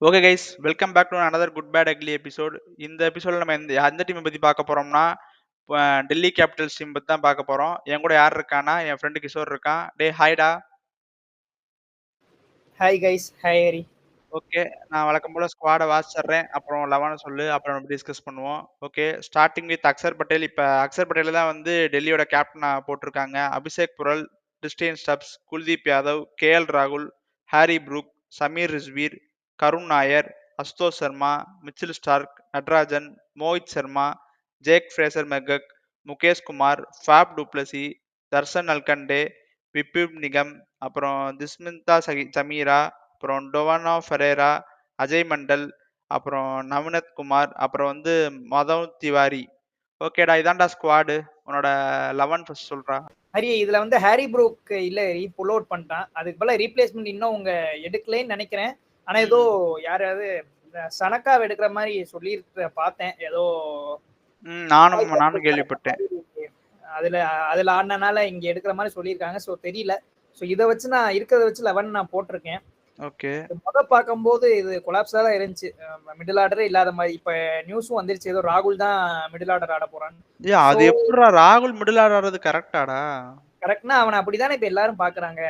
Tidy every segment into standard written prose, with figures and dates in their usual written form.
Okay guys, welcome back to another good bad ugly episode. இந்த எபிசோட்ல நம்ம எந்த டீமை பத்தி பார்க்க போறோம்னா, டெல்லி கேபிட்டல்ஸ் டீம் பத்தி தான் பார்க்க போறோம். என் கூட யார் இருக்கானா, என் ஃப்ரெண்டு கிஷோர் இருக்கான். டே ஹாய்டா. Hi guys, hi Hari. Okay, நான் வழக்கம் போல ஸ்குவாடை வாசிச்சிடுறேன். அப்புறம் 11 சொல்லு, அப்புறம் நம்ம டிஸ்கஸ் பண்ணுவோம். Okay, starting with Axar Patel. இப்போ அக்சர் பட்டேல் தான் வந்து டெல்லியோட கேப்டனா போட்டிருக்காங்க. Abhishek புரல், Christian stubs, Kuldeep Yadav, KL ராகுல், ஹாரி ப்ரூக், சமீர் ரிஸ்வீர், கருண் Nair, Ashutosh Sharma, Mitchell Stark, Natarajan, Mohit Sharma, Jack Fraser மெகக், Mukesh Kumar, ஃபேப் du Plessis, Darshan அல்கண்டே, விபிப் Nigam, அப்புறம் திஸ்மிந்தா சமீரா, அப்புறம் டொவானோ ஃபெரேரா, அஜய் மண்டல், அப்புறம் நவனத் குமார், அப்புறம் வந்து மதவ் திவாரி. ஓகேடா, இதான்டா ஸ்குவாடு. உன்னோட 11 ஃபர்ஸ்ட் சொல்றா. ஹரி, இதுல வந்து ஹாரி ப்ரூக் இல்ல ஹரி, புல் அவுட் பண்ணிட்டான். அதுக்கு பதிலா ரீப்ளேஸ்மெண்ட் இன்னும் உங்க எடுக்கலன்னு நினைக்கிறேன். ஆனா ஏதோ யாராவது சனக்காவை எடுக்கிற மாதிரி சொல்லி பார்த்தேன். ஏதோ நானும் கேள்விப்பட்டேன். அதுல அதுல ஆடினால இங்க எடுக்கிற மாதிரி சொல்லியிருக்காங்க. ஸோ தெரியல. ஸோ இதை வச்சு நான் இருக்கிறத வச்சு 11 நான் போட்டிருக்கேன். ஓகே, பார்க்கும்போது இது கொலாப்ஸா தான் இருந்துச்சு. மிடில் ஆர்டரே இல்லாத மாதிரி. இப்ப நியூஸும் வந்துருச்சு, ஏதோ ராகுல் தான் மிடில் ஆர்டர் ஆட போறான்னு. அது எப்படிடா ராகுல் மிடில் ஆடுறது கரெக்டாடா? கரெக்ட்னா அவனை அப்படிதானே இப்ப எல்லாரும் பாக்குறாங்க.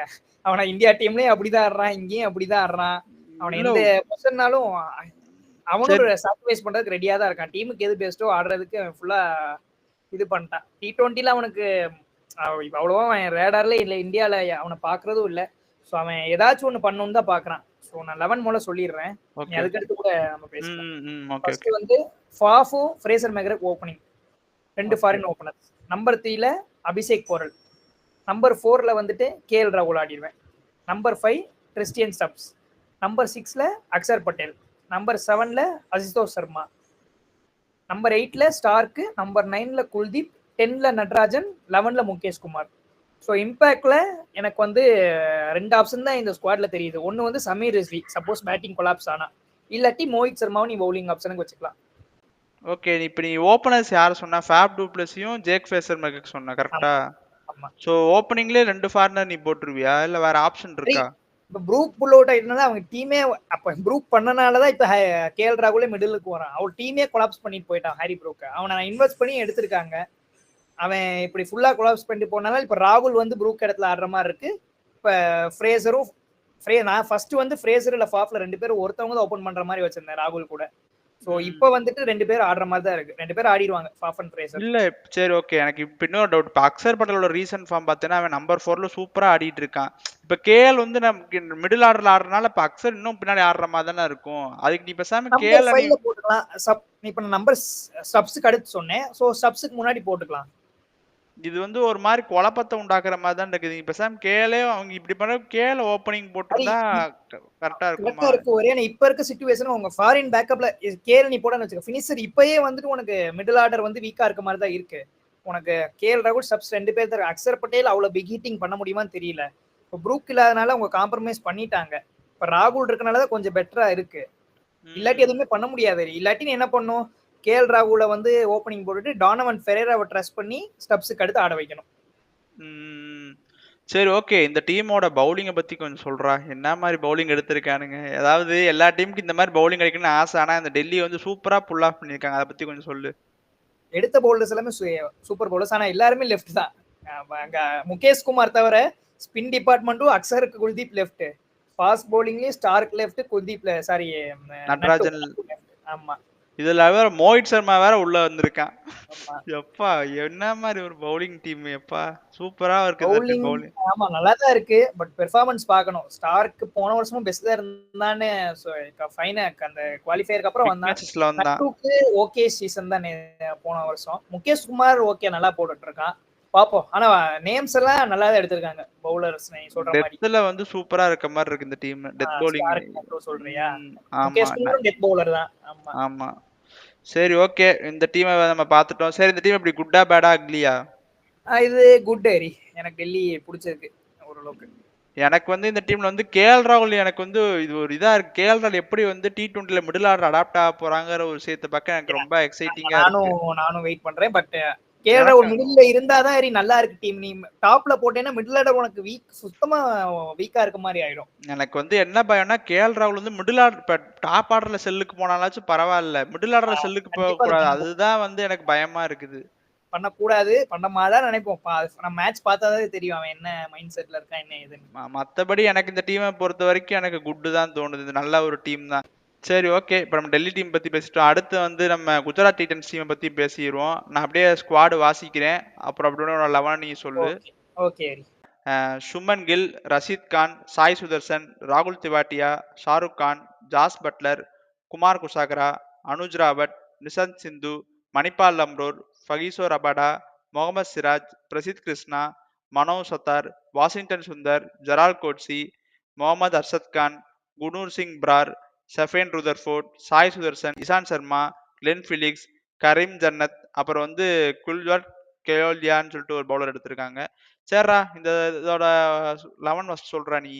அவனை இந்தியா டீம்லயும் அப்படிதான் ஆடுறான், இங்கேயும் அப்படிதான் ஆடுறான். அவனை எந்த பொசிஷன்னாலும் அவனும் சாக்ரிஃபைஸ் பண்றதுக்கு ரெடியா தான் இருக்கான். டீமுக்கு எது பெஸ்ட்டோ ஆடுறதுக்கு ஃபுல்லா இது பண்ணிட்டான். T20ல அவனுக்கு அவ்வளவா அவன் ரேடார்ல இல்ல, இந்தியால அவனை பாக்குறதும் இல்ல. ஸோ அவன் ஏதாச்சும் ஒண்ணு பண்ணணும்னு தான் பாக்குறான். ஸோ நான் 11 மூலம் சொல்லிடுறேன். நீ அதுக்கடுத்து கூட நம்ம பேசலாம். ஃபர்ஸ்ட் வந்து ஃபாஃபும் Fraser McGurk opening, 2 foreign openers. Number 3ல அபிஷேக் போரல். நம்பர் 4ல வந்துட்டு கேஎல் ராகுல் ஆடிடுவேன். Number 5 Tristan Stubbs. நம்பர் 6ல அக்சர் பட்டேல். நம்பர் 7ல அசுதோஷ் சர்மா. நம்பர் 8ல ஸ்டார்க்கு. நம்பர் 9ல குல்தீப். 10ல நட்ராஜன். 11ல முகேஷ் குமார். ஸோ இம்பாக்ட்ல எனக்கு வந்து 2 ஆப்ஷன் தான் இந்த ஸ்குவாட்ல தெரியுது. ஒன்னு வந்து Sameer Rizvi, suppose batting collapse ஆனா, இல்லாட்டி மோஹித் சர்மாவும் நீ பவுலிங் ஆப்ஷனுக்கு வச்சுக்கலாம். ஓகே, இப்போ நீ ஓபனர்ஸ் யார் சொன்னா? ஃபேப் டுப்ளஸியும் ஜேக் ஃப்ரேசர் மெகக் சொன்ன, கரெக்டா? சோ ஓப்பனிங்லயே 2 ஃபாரினர் நீ போட்டுருவியா, இல்ல வேற ஆப்ஷன் இருக்கா? இப்ப ப்ரூக் புல் அவுட் ஆயிட்டனால அவங்க டீமே, அப்ப ப்ரூக் பண்ணனாலதான் இப்ப கேஎல் ராகுலே மிடிலுக்கு வரான். அவன் டீமே கொலாப்ஸ் பண்ணிட்டு போயிட்டான் ஹாரி ப்ரூக். அவனை இன்வெஸ்ட் பண்ணி எடுத்திருக்காங்க. அவன் இப்படி ஃபுல்லா கொலாப்ஸ் பண்ணிட்டு போனால இப்ப ராகுல் வந்து ப்ரூக் இடத்துல ஆடுற மாதிரி இருக்கு. இப்ப ஃப்ரேசரும் நான் ஃபர்ஸ்ட் வந்து ஃப்ரேசர் இல்ல ஃபாஃப்ல 2 பேரும் ஒருத்தவங்க தான் ஓபன் பண்ற மாதிரி வச்சிருந்தேன் ராகுல் கூட. சோ இப்போ வந்துட்டு 2 பேர் ஆடுற மாதிரி தான் இருக்கு. 2 பேர் ஆடிடுவாங்க, ஃபாஃப் அண்ட் ஃப்ரேசர். இல்ல சரி, ஓகே. எனக்கு இப்ப இன்னொரு டவுட். இப்ப அக்சர் பட்டேலோட ரீசன்ட் ஃபார்ம் பார்த்தேன்னா அவன் நம்பர் 4ல சூப்பரா ஆடிட்டு இருக்கான். இப்ப கேஎல் வந்து நமக்கு மிடில் ஆர்டர்ல ஆடுறதுனால இப்ப அக்சர் இன்னும் பின்னாடி ஆடுற மாதிரி தானே இருக்கும். அதுக்கு நீ பேசாம கேஎல் நீ போட்டுக்கலாம். இப்ப நம்பர் ஸ்டப்ஸ்க்கு அடுத்து சொன்னேன். சோ ஸ்டப்ஸ்க்கு முன்னாடி போட்டுக்கலாம். இது வந்து ஒரு மாதிரி குழப்பத்தை உண்டாக்குற மாதிரி தான் இருக்குது. நீ பேசாம கேஎலே அவங்க இப்படி பண்ண கேஎல் ஓப்பனிங் போட்டிருந்தா கரெக்டா இருக்குமா? ஒரே இப்ப இருக்க சிச்சுவேஷன் உங்க ஃபாரின் பேக்கப்ல கேஎல் நீ போடன்னு வச்சுக்க, ஃபினிஷர் இப்பயே வந்துட்டு உனக்கு மிடில் ஆர்டர் வந்து வீக்கா இருக்க மாதிரி தான் இருக்கு. உனக்கு கேஎல் ராகுல் ஸ்டப்ஸ் 2 பேர் தான். அக்சர் பட்டேல் அவ்வளவு பிக் ஹிட்டிங் பண்ண முடியுமான்னு தெரியல. இப்போ ப்ரூக் இல்லாதனால அவங்க காம்ப்ரமைஸ் பண்ணிட்டாங்க. இப்ப ராகுல் இருக்கனாலதான் கொஞ்சம் பெட்டரா இருக்கு. இல்லாட்டி எதுவுமே பண்ண முடியாது. இல்லாட்டி நீ என்ன பண்ணும், கேஎல் ராகுல வந்து ஓப்பனிங் போட்டுட்டு டானவன் ஃபெரேராவை ட்ரஸ்ட் பண்ணி ஸ்டப்ஸுக்கு அடுத்து ஆட வைக்கணும். சரி, ஓகே. இந்த டீமோட பவுலிங்கை பத்தி கொஞ்சம் சொல்றா. என்ன மாதிரி பவுலிங் எடுத்திருக்கானுங்க? அதாவது எல்லா டீமுக்கு இந்த மாதிரி பவுலிங் கிடைக்கணும்னு ஆசை. ஆனா இந்த டெல்லி வந்து சூப்பரா புல் ஆஃப் பண்ணிருக்காங்க. அதை பத்தி கொஞ்சம் சொல்லு. எடுத்த பவுலர்ஸ் எல்லாமே சூப்பர் பவுலர்ஸ். ஆனா எல்லாருமே லெஃப்ட் தான். அங்க முகேஷ் குமார் தவிர ஸ்பின் டிபார்ட்மெண்ட்டும் அக்சருக்கு குல்தீப் லெஃப்ட். ஃபாஸ்ட் பவுலிங்லயும் Starc left, Kuldeep sorry Natarajan. ஆமா, இதுல வேற மோஹித் சர்மா வேற உள்ள வந்திருக்கான். எப்பா என்ன மாதிரி ஒரு பவுலிங் டீம்! எப்பா சூப்பரா இருக்கு பவுலிங். ஆமா, நல்லா தான் இருக்கு. பட் பெர்ஃபார்மன்ஸ் பார்க்கணும். ஸ்டார்க் போன வருஷமும் பெஸ்ட் தான் இருந்தானே. ஃபைனல் அந்த குவாலிஃபயருக்கு அப்புறம் வந்தான். ஓகே சீசன் தான் போன வருஷம். முகேஷ் குமார் ஓகே நல்லா போட்டுட்டு இருக்கான். பாப்போம். ஆனா நேம்ஸ் எல்லாம் நல்லா தான் எடுத்திருக்காங்க பவுலர்ஸ். நீ சொல்ற மாதிரி டெத்ல வந்து சூப்பரா இருக்க மாதிரி இருக்கு இந்த டீம். டெத் பவுலிங் சொல்றியா? முகேஷ் குமார் டெத் பவுலர் தான். ஆமா. சரி, ஓகே. இந்த டீமை நம்ம பார்த்துட்டோம். சரி, இந்த டீம் எப்படி குட்டா பேடா அக்லியா? இது குட் ஹரி. எனக்கு டெல்லி பிடிச்சிருக்கு ஓரளவுக்கு. எனக்கு வந்து இந்த டீம்ல வந்து கேஎல் ராகுல் எனக்கு வந்து இது ஒரு இதா இருக்கு. கேஎல் ராகுல் எப்படி வந்து T20ல மிடில் ஆர்டர் அடாப்ட் ஆக போறாங்கிற ஒரு விஷயத்தை பார்க்க எனக்கு ரொம்ப எக்ஸைட்டிங்கா இருக்கு. நானும் வெயிட் பண்றேன். பட் கேஎல் ராகுல் எனக்கு மிடில்ல இருந்தாதான் ஹரி நல்லா இருக்கு டீம். நீ டாப்ல போட்டேன்னா மிடில் ஆர்டர் உனக்கு சுத்தமா வீக்கா இருக்க மாதிரி ஆயிடும். எனக்கு வந்து என்ன பயம்னா கேஎல் ராகுல் வந்து மிடில் ஆர்டர் இப்ப டாப் ஆர்டர்ல செல்லுக்கு போனாலாச்சும் பரவாயில்ல, மிடில் ஆர்டர்ல செல்லுக்கு போக கண்டிப்பா அது கூடாது. பண்ணக்கூடாது. அதுதான் வந்து எனக்கு பயமா இருக்குது. பண்ணக்கூடாது. பண்ண மாதிரிதான் நினைப்போம். நம்ம மேட்ச் பார்த்தாதான் தெரியும் அவன் என்ன மைண்ட் செட்ல இருக்கான் என்ன ஏதுன்னு. மத்தபடி எனக்கு இந்த டீமை பொறுத்த வரைக்கும் எனக்கு குட்டு தான் தோணுது. இது நல்ல ஒரு டீம் தான். சரி, ஓகே. இப்ப நம்ம டெல்லி டீம் பத்தி பேசிட்டோம். அடுத்து வந்து நம்ம குஜராத் டைட்டன்ஸ் டீமை பத்தி பேசிடுவோம். நான் அப்படியே ஸ்குவாடு வாசிக்கிறேன். அப்புறம் அப்படியே 11 நீ சொல்லு. Okay okay Hari. சுமன் கில், ரஷீத் கான், சாய் சுதர்சன், ராகுல் Tewatia, Shahrukh Khan, Jos Buttler, Kumar Kushagra, Anuj Rawat, Nishant Sindhu, Mahipal Lomror, Kagiso Rabada, Mohammed Siraj, Prasidh Krishna, Manav Suthar, Washington Sundar, Gerald Coetzee, Mohammed Arshad Khan, Gurnoor Singh Brar, Sherfane Rutherford, Sai Sudharsan, Ishant Sharma, Glenn Phillips, Karim Janat, அப்புறம் வந்து குல்வர்ட் கெயோலியான்னு சொல்லிட்டு ஒரு பவுலர் எடுத்திருக்காங்க. சரிடா, இதோட 11 ஃபர்ஸ்ட் சொல்றா நீ.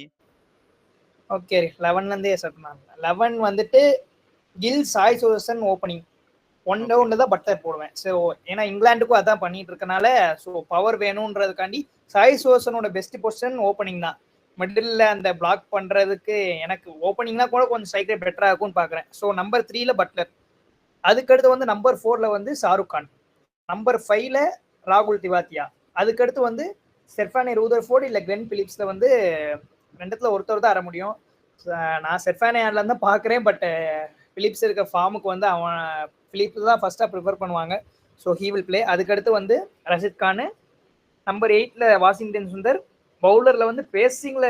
ஓகே 11ல இருந்தே சொல்றேன். 11 வந்துட்டு கில், சாய் சுதர்சன் ஓப்பனிங். ஒன் டவுன்ல தான் பட்லர் போடுவேன். ஸோ ஏன்னா இங்கிலாந்துக்கும் அதான் பண்ணிட்டு இருக்கனால ஸோ பவர் வேணும்ன்றதுக்காண்டி சாய் சுதர்சனோட பெஸ்ட் பொசிஷன் ஓப்பனிங் தான். மிடில் அந்த பிளாக் பண்றதுக்கு எனக்கு ஓப்பனிங்னா கூட கொஞ்சம் ஸ்ட்ரைக்கர் பெட்டரா இருக்கும்னு பாக்குறேன். ஸோ நம்பர் 3ல பட்லர். அதுக்கடுத்து வந்து நம்பர் 4ல வந்து ஷாருக் கான். நம்பர் 5ல ராகுல் திவாத்தியா. அதுக்கடுத்து வந்து ஸ்டெஃபானி ரூதர்ஃபோர்ட் இல்ல கிளென் பிலிப்ஸ்ல வந்து ரெண்டுத்துல ஒருத்தர் தான் ஆட முடியும். நான் ஸ்டெஃபானி ஆடல தான் பாக்குறேன். பட் பிலிப்ஸ் இருக்க ஃபார்முக்கு வந்து அவன் பிலிப்ஸ் தான் ஃபர்ஸ்டா ப்ரிஃபர் பண்ணுவாங்க. So he will play. அதுக்கடுத்து வந்து ரஷித் கான். நம்பர் 8ல வாஷிங்டன் சுந்தர். பவுலர்ல வந்து பேசிங்ல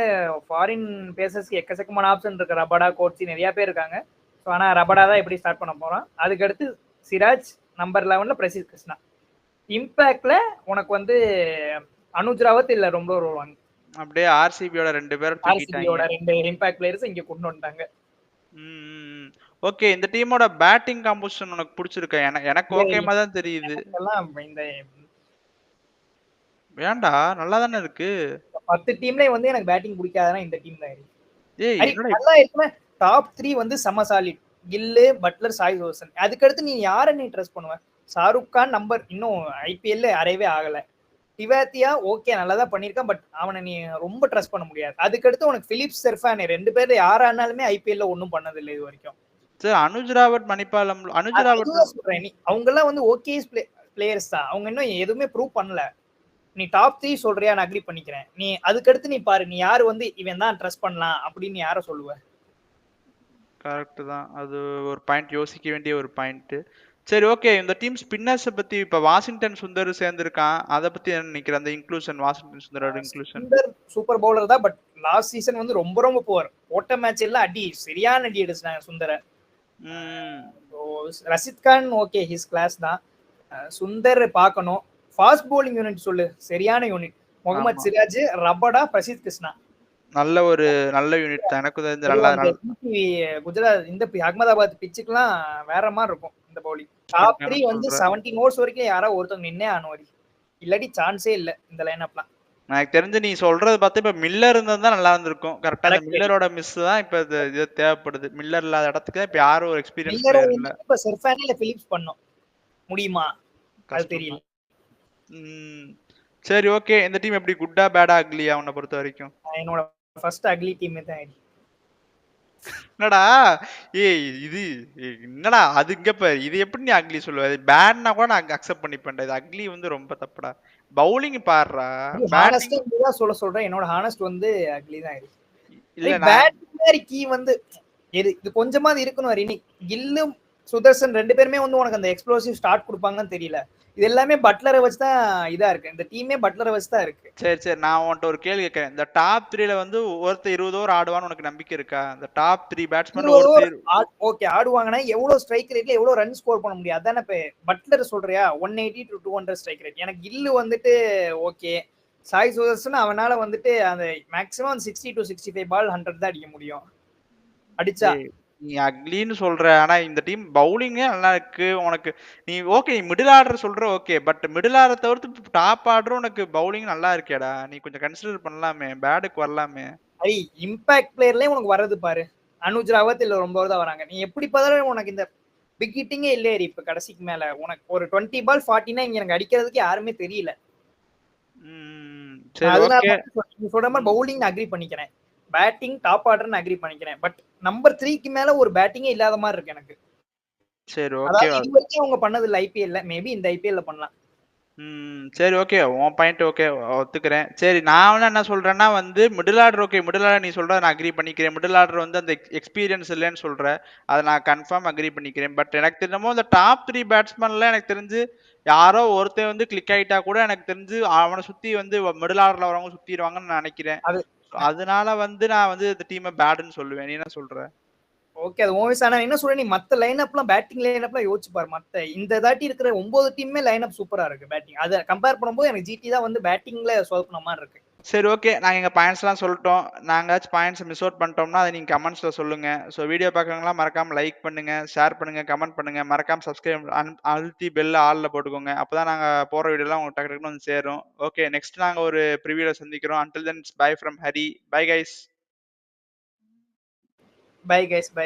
ஃபாரின் பேசர்ஸ்க்கு எக்கச்சக்கமான ஆப்ஷன் இருக்கு. ரபடா, கோட்ஸி நிறைய பேர் இருக்காங்க. ஸோ ஆனால் ரபடா தான் எப்படி ஸ்டார்ட் பண்ண போறான். அதுக்கடுத்து சிராஜ். நம்பர் 11ல பிரசித் கிருஷ்ணா. இம்பாக்ட்ல உனக்கு வந்து அனுஜ் ராவத் இல்ல ரொம்ப வருவாங்க. அப்படியே ஆர்சிபியோட 2 பேரை ஆர்சிபியோட 2 இம்பாக்ட் பிளேயர்ஸ் இங்க கொண்டு வந்துட்டாங்க. ஓகே. இந்த டீமோட பேட்டிங் காம்போசிஷன் உனக்கு பிடிச்சிருக்கா? எனக்கு ஓகேமா தான் தெரியுது. இந்த வேண்டா, நல்லா தானே இருக்கு. 10 டீம்லயே வந்து எனக்கு பேட்டிங் பிடிக்காதனா இந்த டீம் தான். ஏய் என்னடா நல்லா இருக்குமே. டாப் 3 வந்து செம சாலிட். கில்லு, பட்லர், சாய் சுதர்சன். அதுக்கடுத்து நீ யாரை நீ ட்ரஸ்ட் பண்ணுவ? ஷாருக் கான் நம்பர் இன்னும் ஐபிஎல்ல அரையவே ஆகல. திவாத்தியா ஓகே நல்லா தான் பண்ணியிருக்கான். பட் அவனை நீ ரொம்ப ட்ரஸ்ட் பண்ண முடியாது. அதுக்கடுத்து உனக்கு பிலிப்ஸ், செர்ஃபானே 2 பேர்ல யாரானாலுமே ஐபிஎல்ல ஒன்றும் பண்ணதில்லை இது வரைக்கும். சரி, அனுஜ் ராவத், மணிபாலம், அனுஜ் ராவத் சொல்றேன். நீ அவங்க எல்லாம் வந்து ஓகே பிளேயர்ஸ் தான். அவங்க இன்னும் எதுவுமே ப்ரூவ் பண்ணல. நீ டாப் 3 சொல்றியா? நான் அக்ரி பண்ணிக்கிறேன். நீ அதுக்கடுத்து நீ பாரு, நீ யாரு வந்து இவன் தான் ட்ரஸ்ட் பண்ணலாம் அப்படின்னு யார சொல்லுவ? கரெக்ட் தான். அது ஒரு பாயிண்ட், யோசிக்க வேண்டிய ஒரு பாயிண்ட். சரி, ஓகே. இந்த டீம் ஸ்பின்னர்ஸ் பத்தி இப்ப வாஷிங்டன் சுந்தர் சேர்ந்திருக்கான். அத பத்தி என்ன நினைக்கிற? அந்த இன்க்ளூஷன், வாஷிங்டன் சுந்தரோட இன்க்ளூஷன். சூப்பர் பவுலர் தான். பட் லாஸ்ட் சீசன் வந்து ரொம்ப ரொம்ப புவர். போட்ட மேட்ச் எல்லாம் அடி, சரியான அடி அடிச்சாங்க சுந்தர. Rashid Khan okay, his class தான். சுந்தர் பார்க்கணும். ஃபாஸ்ட் பவுலிங் யூனிட் சொல்லு, சரியான யூனிட். முகமது சிராஜ், ரபடா, பிரசித் கிருஷ்ணா. நல்ல யூனிட் தான். எனக்கு தெரிஞ்ச நல்லா குஜராத் இந்த அகமதாபாத் பிச்சுக்குலாம் வேற மாதிரி இருக்கும் இந்த பவுலிங். டாப் 3 வந்து 17 ஓவர்ஸ் வரைக்கும் யாராவது ஒருத்தவங்க நின்னே ஆனவரி. இல்லாட்டி சான்ஸே இல்ல இந்த லைனப்லாம். எனக்கு தெரிஞ்சு நீ சொல்றது பார்த்து இப்ப மில்லர் இருந்தா நல்லா இருந்திருக்கும். கரெக்டா அந்த மில்லரோட மிஸ் தான் இப்ப இது தேவைப்படுது. மில்லர் இல்லாத இடத்துக்கு இப்ப யாரும் ஒரு எக்ஸ்பீரியன்ஸ் பிளேயர் இல்ல. இப்ப செர்ஃபானே இல்ல பிலிப்ஸ் பண்ணோம் முடியுமா? அது தெரியல. சரி, ஓகே. இந்த டீம் எப்படி, குட்டா பேடா அக்லியா உன்னை பொறுத்த வரைக்கும்? என்னோட ஃபர்ஸ்ட் அக்லி டீம் தான். என்னடா ஏய் இது என்னடா அது இங்க பாரு, இது எப்படி நீ அக்லி சொல்லுவ? பேட்னா கூட நான் அக்செப்ட் பண்ணிப்பேன்டா. இது அக்லி வந்து ரொம்ப தப்புடா. பவுலிங் பாருடா. பேட்டிங் தான் சொல்றேன். என்னோட ஹானஸ்ட் வந்து அக்லி தான். இல்ல பேட்டிங் மாதிரி கீ வந்து இது கொஞ்சமாவது இருக்கணும். ரினி கில்லும் சுதர்சன் 2 பேருமே வந்து உனக்கு அந்த எக்ஸ்ப்ளோசிவ் ஸ்டார்ட் கொடுப்பாங்கன்னு தெரியல. இது எல்லாமே பட்லரை வச்சு தான் இதா இருக்கு. இந்த டீமே பட்லரை வச்சு தான் இருக்கு. சரி, நான் உன்கிட்ட ஒரு கேள்வி கேட்கறேன். இந்த டாப் 3ல வந்து ஒருத்தர் 20 ஓவர் ஆடுவான்னு உனக்கு நம்பிக்கை இருக்கா? இந்த டாப் 3 பேட்ஸ்மேன் ஓகே ஆடுவாங்கன்னா எவ்வளவு ஸ்ட்ரைக் ரேட்ல எவ்வளவு ரன் ஸ்கோர் பண்ண முடியும்? அதானே இப்ப பட்லர் சொல்றியா 180 to 200 ஸ்ட்ரைக் ரேட். எனக்கு கில்லு வந்துட்டு ஓகே. சாய் சுதர்சன் அவனால வந்துட்டு அந்த மேக்ஸிமம் 60 to 65 பால் 100 தான் அடிக்க முடியும். அடிச்சா நீ அக்லின்னு சொல்ற. ஆனா இந்த டீம் பவுலிங்கே நல்லா இருக்கு உனக்கு. நீ ஓகே, மிடில் ஆர்டர் சொல்ற ஓகே. பட் மிடில் ஆர்டர் தவிர்த்து டாப் ஆர்டர் உனக்கு பவுலிங் நல்லா இருக்கேடா. நீ கொஞ்சம் கன்சிடர் பண்ணலாமே, பேடுக்கு வரலாமே. இம்பாக்ட் பிளேயர்லயே உனக்கு வர்றது பாரு. அனுஜ் ராவத் இல்ல ரொம்ப தான் வராங்க. நீ எப்படி பார்த்தாலும் உனக்கு இந்த பிக் ஹிட்டிங்கே இல்லையே இப்ப கடைசிக்கு மேல. உனக்கு ஒரு 20 பால் 40னா இங்க எனக்கு அடிக்கிறதுக்கு யாருமே தெரியல. சரி அதனால ஓகே. நீ சொல்ற மாதிரி பவுலிங் அக்ரி பண்ணிக்கிறேன். பேட்டிங் டாப் ஆர்டர்னு அக்ரி பண்ணிக்கிறேன். பட் நம்பர் 3க்கு மேல ஒரு பேட்டிங்கே இல்லாத மாதிரி இருக்கு எனக்கு. சரி ஓகே. அதாவது இது வரைக்கும் அவங்க பண்ணது இல்ல ஐபிஎல்ல. மேபி இந்த ஐபிஎல்ல பண்ணலாம். சரி ஓகே. உன் பாயிண்ட் ஓகே, ஒத்துக்கிறேன். சரி நான் வந்து என்ன சொல்றேன்னா வந்து middle order okay. Middle order நீ சொல்றத நான் அக்ரி பண்ணிக்கிறேன். மிடில் ஆர்டர் வந்து அந்த எக்ஸ்பீரியன்ஸ் இல்லைன்னு சொல்ற. அதை நான் கன்ஃபார்ம் அக்ரி பண்ணிக்கிறேன். பட் எனக்கு தெரிஞ்சமோ இந்த டாப் 3 பேட்ஸ்மேன்ல எனக்கு தெரிஞ்சு யாரோ ஒருத்தன் வந்து கிளிக் ஆயிட்டா கூட எனக்கு தெரிஞ்சு அவனை சுத்தி வந்து மிடில் ஆர்டர்ல வரவங்க சுத்திடுவாங்கன்னு நான் நினைக்கிறேன். அது அதனால வந்து நான் வந்து இந்த டீமை பேடுன்னு சொல்லுவேன். நீ என்ன சொல்ற? ஓகே அது ஓவிஸ். ஆனா என்ன சொல்ற நீ மத்த லைன் அப்லாம் பேட்டிங் லைன் அப்லாம் யோசிச்சு பாரு. மத்த இந்த தாட்டி இருக்கிற 9 டீமுமே லைன் அப் சூப்பரா இருக்கு பேட்டிங். அதை கம்பேர் பண்ணும்போது எனக்கு ஜிடி தான் வந்து பேட்டிங்ல சொதப்பின மாதிரி இருக்கு. சரி ஓகே. நாங்க எங்க பாயிண்ட்ஸ்லாம் சொல்லிட்டோம். நாங்காச்சும் பாயிண்ட்ஸ் மிஸ் அவுட் பண்ணிட்டோம்னா அதை நீங்க கமெண்ட்ஸ்ல சொல்லுங்க. ஸோ வீடியோ பார்க்குறவங்களாம் மறக்காம லைக் பண்ணுங்க, ஷேர் பண்ணுங்க, கமெண்ட் பண்ணுங்க. மறக்காம சப்ஸ்கிரைப் அழுத்தி பெல் ஆல்ல போட்டுக்கோங்க. அப்பதான் நாங்க போற வீடியோலாம் உங்களுக்கு டக்கு டக்குன்னு வந்து சேரும். ஓகே நெக்ஸ்ட் நாங்க ஒரு ப்ரிவியூல சந்திக்கிறோம். Until then, bye from Hari. Bye guys. Bye guys bye.